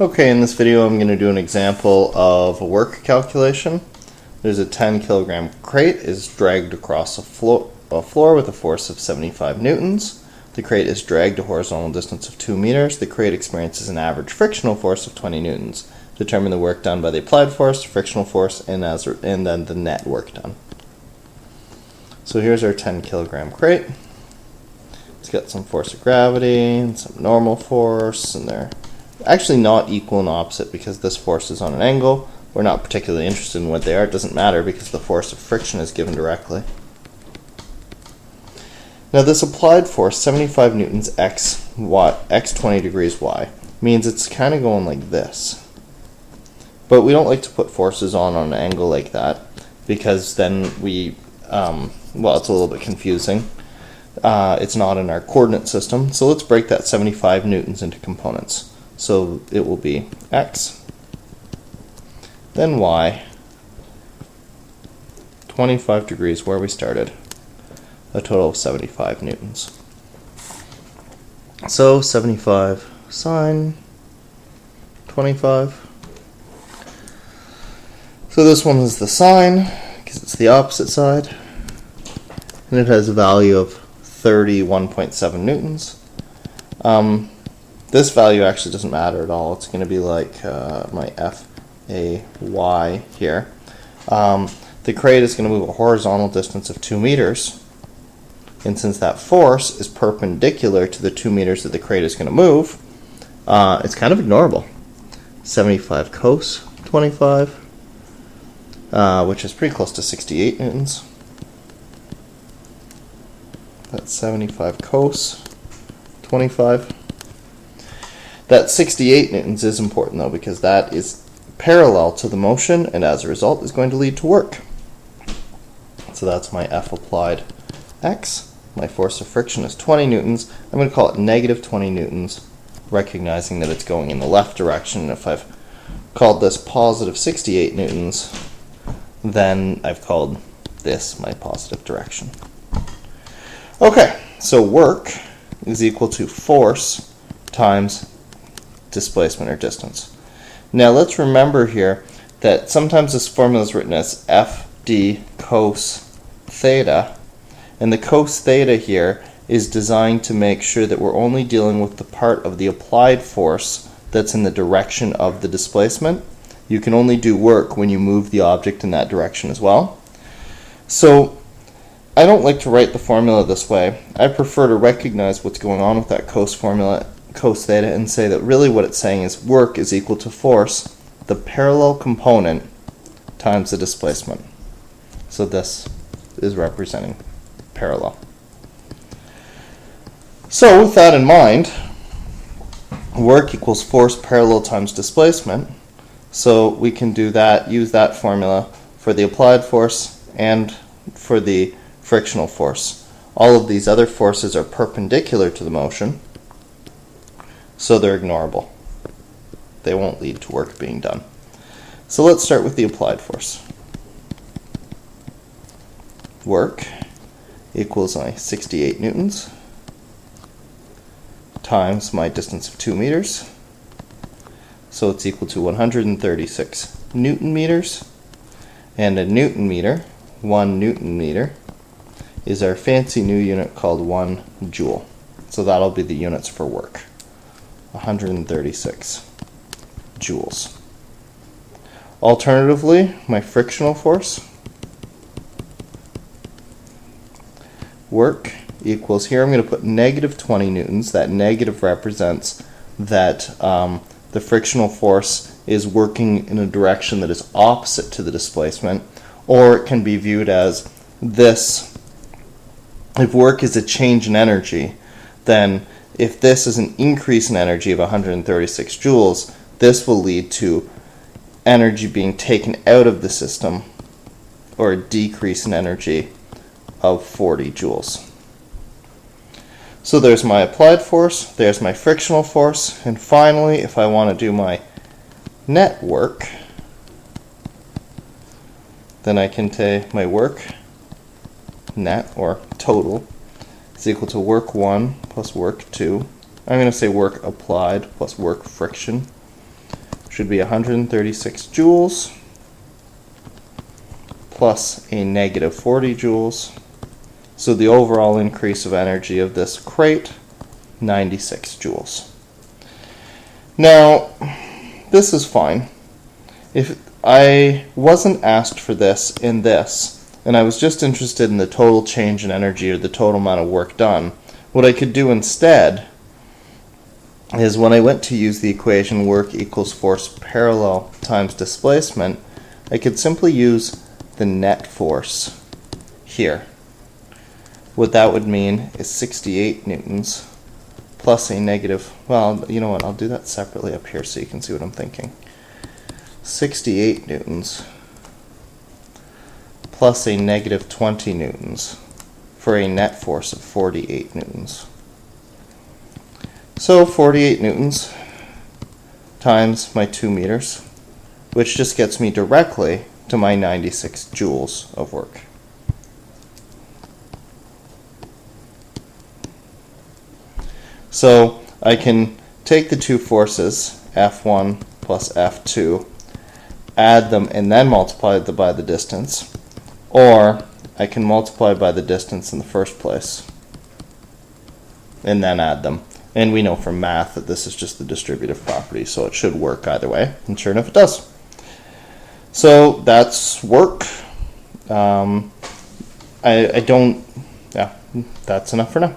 Okay, in this video I'm going to do an example of a work calculation. There's a 10 kilogram crate is dragged across a floor with a force of 75 newtons. The crate is dragged a horizontal distance of 2 meters. The crate experiences an average frictional force of 20 newtons. Determine the work done by the applied force, frictional force, and then the net work done. So here's our 10 kilogram crate. It's got some force of gravity and some normal force, and they're actually not equal and opposite because this force is on an angle. We're not particularly interested in what they are. It doesn't matter because the force of friction is given directly. Now this applied force, 75 newtons x 20 degrees y, means it's kind of going like this. But we don't like to put forces on an angle like that because then well, it's a little bit confusing. It's not in our coordinate system. So let's break that 75 newtons into components. So it will be x, then y, 25 degrees where we started, a total of 75 newtons. So 75 sine 25. So this one is the sine because it's the opposite side, and it has a value of 31.7 newtons. This value actually doesn't matter at all. It's going to be like my FAY here. The crate is going to move a horizontal distance of 2 meters. And since that force is perpendicular to the 2 meters that the crate is going to move, it's kind of ignorable. 75 cos 25, which is pretty close to 68 newtons. That's 75 cos 25. That 68 newtons is important though because that is parallel to the motion and as a result is going to lead to work. So that's my F applied x. My force of friction is 20 newtons. I'm going to call it negative 20 newtons, recognizing that it's going in the left direction. And if I've called this positive 68 newtons, then I've called this my positive direction. Okay, so work is equal to force times displacement or distance. Now let's remember here that sometimes this formula is written as FD cos theta, and the cos theta here is designed to make sure that we're only dealing with the part of the applied force that's in the direction of the displacement. You can only do work when you move the object in that direction as well. So I don't like to write the formula this way. I prefer to recognize what's going on with that cos theta and say that really what it's saying is work is equal to force, the parallel component, times the displacement. So this is representing parallel. So with that in mind, work equals force parallel times displacement. So we can do that, use that formula for the applied force and for the frictional force. All of these other forces are perpendicular to the motion, so they're ignorable. They won't lead to work being done. So let's start with the applied force. Work equals my 68 newtons times my distance of 2 meters. So it's equal to 136 newton meters. And a newton meter, 1 newton meter, is our fancy new unit called 1 joule. So that'll be the units for work. 136 joules. Alternatively, my frictional force, work equals, here I'm going to put negative 20 newtons. That negative represents that the frictional force is working in a direction that is opposite to the displacement, or it can be viewed as this. If work is a change in energy, then if this is an increase in energy of 136 joules, this will lead to energy being taken out of the system, or a decrease in energy of 40 joules. So there's my applied force, there's my frictional force, and finally, if I want to do my net work, then I can take my work net, or total, is equal to work 1 plus work 2. I'm going to say work applied plus work friction should be 136 joules plus a negative 40 joules. So the overall increase of energy of this crate, 96 joules. Now, this is fine. If I wasn't asked for this in this, and I was just interested in the total change in energy or the total amount of work done, what I could do instead is when I went to use the equation work equals force parallel times displacement, I could simply use the net force here. What that would mean is 68 newtons plus a negative, well, you know what, I'll do that separately up here so you can see what I'm thinking. 68 newtons plus a negative 20 newtons for a net force of 48 newtons. So 48 newtons times my 2 meters, which just gets me directly to my 96 joules of work. So I can take the two forces, F1 plus F2, add them and then multiply them by the distance, or I can multiply by the distance in the first place and then add them. And we know from math that this is just the distributive property, so it should work either way, and sure enough it does. So that's work. That's enough for now.